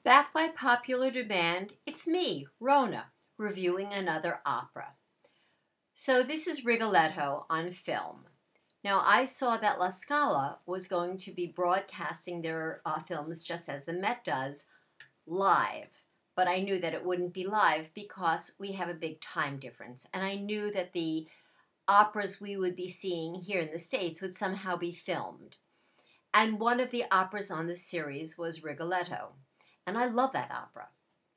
Back by popular demand, it's me, Rona, reviewing another opera. So this is Rigoletto on film. Now, I saw that La Scala was going to be broadcasting their films just as the Met does, live. But I knew that it wouldn't be live because we have a big time difference. And I knew that the operas we would be seeing here in the States would somehow be filmed. And one of the operas on this series was Rigoletto. And I love that opera.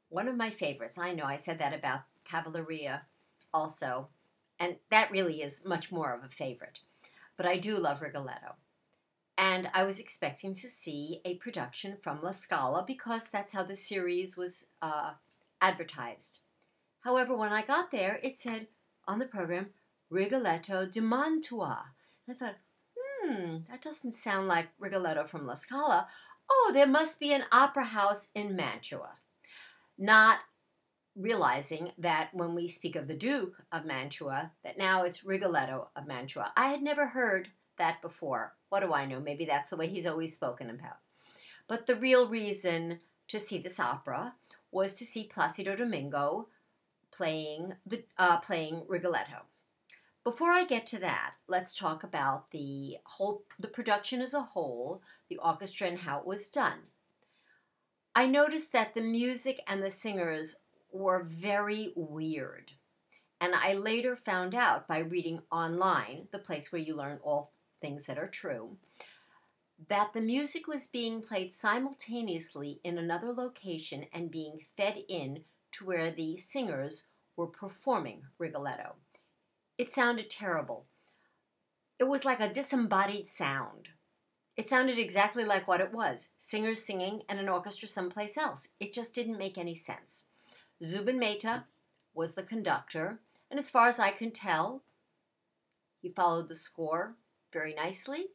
One of my favorites. I know I said that about Cavalleria also. And that really is much more of a favorite. But I do love Rigoletto. And I was expecting to see a production from La Scala because that's how the series was advertised. However, when I got there, it said on the program, Rigoletto di Mantua. And I thought, that doesn't sound like Rigoletto from La Scala. Oh, there must be an opera house in Mantua. Not realizing that when we speak of the Duke of Mantua, that now it's Rigoletto of Mantua. I had never heard that before. What do I know? Maybe that's the way he's always spoken about. But the real reason to see this opera was to see Placido Domingo playing Rigoletto. Before I get to that, let's talk about the production as a whole, the orchestra, and how it was done. I noticed that the music and the singers were very weird. And I later found out by reading online, the place where you learn all things that are true, that the music was being played simultaneously in another location and being fed in to where the singers were performing Rigoletto. It sounded terrible. It was like a disembodied sound. It sounded exactly like what it was, singers singing and an orchestra someplace else. It just didn't make any sense. Zubin Mehta was the conductor, and as far as I can tell, he followed the score very nicely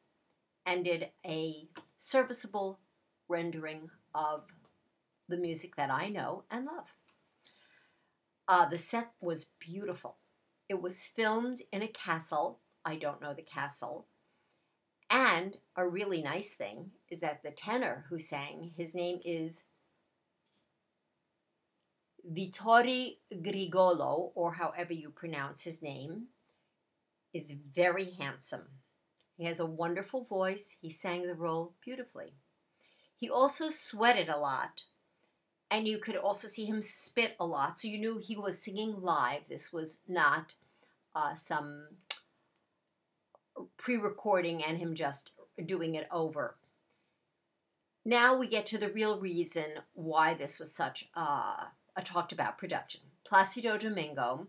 and did a serviceable rendering of the music that I know and love. The set was beautiful. It was filmed in a castle. I don't know the castle. And a really nice thing is that the tenor who sang, his name is Vittorio Grigolo, or however you pronounce his name, is very handsome. He has a wonderful voice. He sang the role beautifully. He also sweated a lot, and you could also see him spit a lot, so you knew he was singing live. This was not some pre-recording and him just doing it over. Now we get to the real reason why this was such a talked about production. Placido Domingo,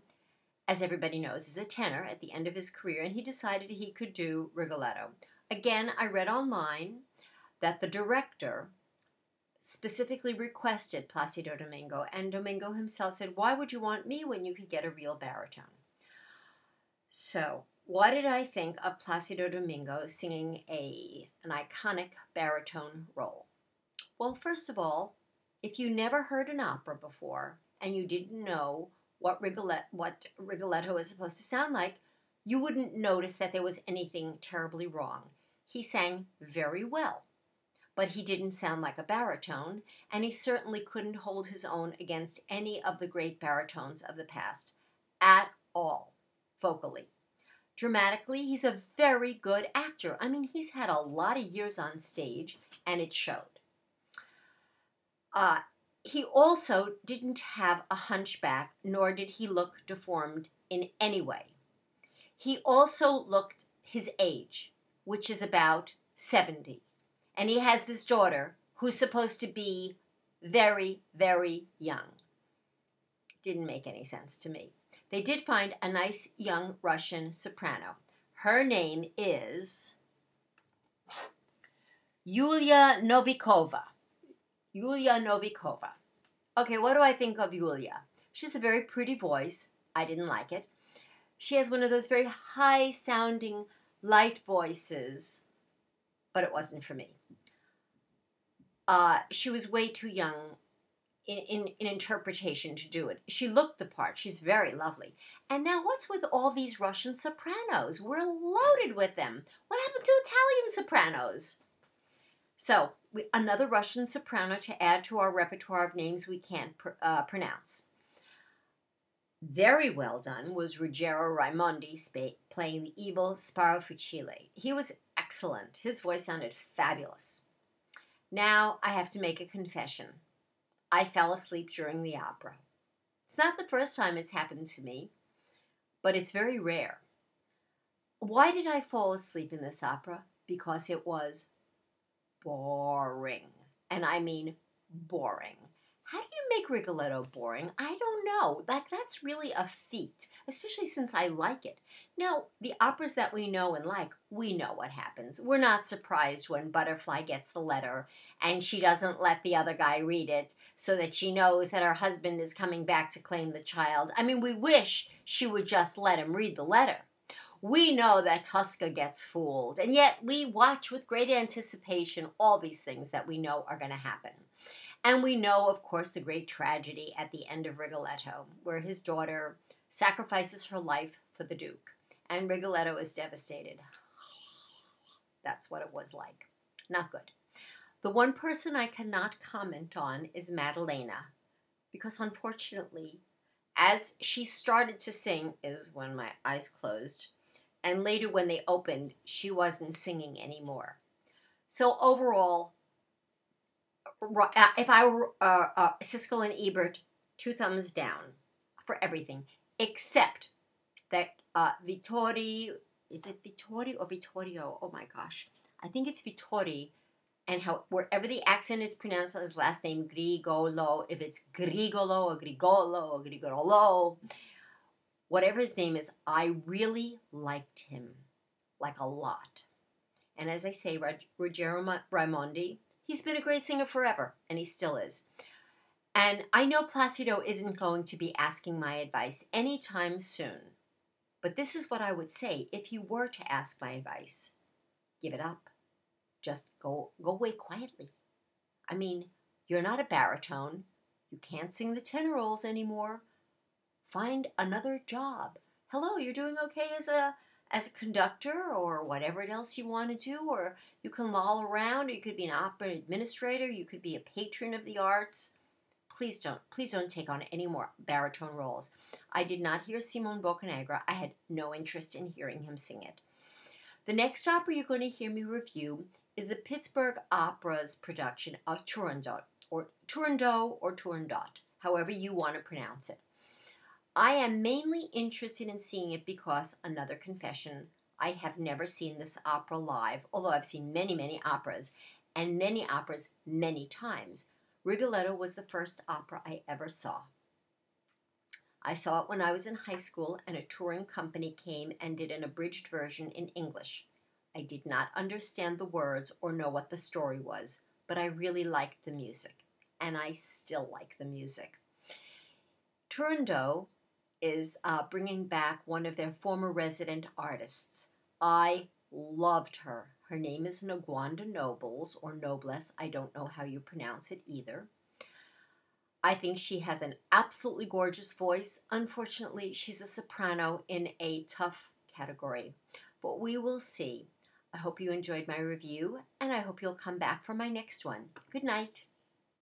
as everybody knows, is a tenor at the end of his career, and he decided he could do Rigoletto. Again, I read online that the director specifically requested Placido Domingo, and Domingo himself said, "Why would you want me when you could get a real baritone?" So, what did I think of Placido Domingo singing an iconic baritone role? Well, first of all, if you never heard an opera before and you didn't know what Rigoletto is supposed to sound like, you wouldn't notice that there was anything terribly wrong. He sang very well, but he didn't sound like a baritone, and he certainly couldn't hold his own against any of the great baritones of the past at all, vocally. Dramatically, he's a very good actor. I mean, he's had a lot of years on stage, and it showed. He also didn't have a hunchback, nor did he look deformed in any way. He also looked his age, which is about 70. And he has this daughter who's supposed to be very, very young. Didn't make any sense to me. They did find a nice young Russian soprano. Her name is Yulia Novikova. Okay, what do I think of Yulia? She has a very pretty voice. I didn't like it. She has one of those very high-sounding, light voices, but it wasn't for me. She was way too young in interpretation to do it. She looked the part. She's very lovely. And now what's with all these Russian sopranos? We're loaded with them. What happened to Italian sopranos? So, another Russian soprano to add to our repertoire of names we can't pronounce. Very well done was Ruggiero Raimondi playing the evil Sparafucile. He was excellent. His voice sounded fabulous. Now I have to make a confession. I fell asleep during the opera. It's not the first time it's happened to me, but it's very rare. Why did I fall asleep in this opera? Because it was boring. And I mean boring. How do you make Rigoletto boring? I don't know. That's really a feat, especially since I like it. Now, the operas that we know and like, we know what happens. We're not surprised when Butterfly gets the letter and she doesn't let the other guy read it so that she knows that her husband is coming back to claim the child. I mean, we wish she would just let him read the letter. We know that Tosca gets fooled, and yet we watch with great anticipation all these things that we know are going to happen. And we know, of course, the great tragedy at the end of Rigoletto, where his daughter sacrifices her life for the Duke. And Rigoletto is devastated. That's what it was like. Not good. The one person I cannot comment on is Maddalena, because unfortunately, as she started to sing, is when my eyes closed, and later when they opened, she wasn't singing anymore. So overall, if I were Siskel and Ebert, 2 thumbs down for everything, except that Vittori, is it Vittori or Vittorio? Oh my gosh. I think it's Vittori, and wherever the accent is pronounced on his last name, Grigolo, if it's Grigolo or Grigolo or Grigolo, whatever his name is, I really liked him, like a lot. And as I say, Ruggiero Raimondi, he's been a great singer forever, and he still is. And I know Placido isn't going to be asking my advice anytime soon. But this is what I would say if he were to ask my advice. Give it up. Just go away quietly. I mean, you're not a baritone. You can't sing the tenor roles anymore. Find another job. Hello, you're doing okay as a conductor or whatever else you want to do, or you can loll around, or you could be an opera administrator, you could be a patron of the arts. Please don't take on any more baritone roles. I did not hear Simone Boccanegra. I had no interest in hearing him sing it. The next opera you're going to hear me review is the Pittsburgh Opera's production of Turandot, or Turandot, however you want to pronounce it. I am mainly interested in seeing it because, another confession, I have never seen this opera live, although I've seen many, many operas, and many operas many times. Rigoletto was the first opera I ever saw. I saw it when I was in high school, and a touring company came and did an abridged version in English. I did not understand the words or know what the story was, but I really liked the music, and I still like the music. Turandot is bringing back one of their former resident artists. I loved her. Her name is Ngwanda Nobles, or Noblesse. I don't know how you pronounce it either. I think she has an absolutely gorgeous voice. Unfortunately, she's a soprano in a tough category, but we will see. I hope you enjoyed my review, and I hope you'll come back for my next one. Good night.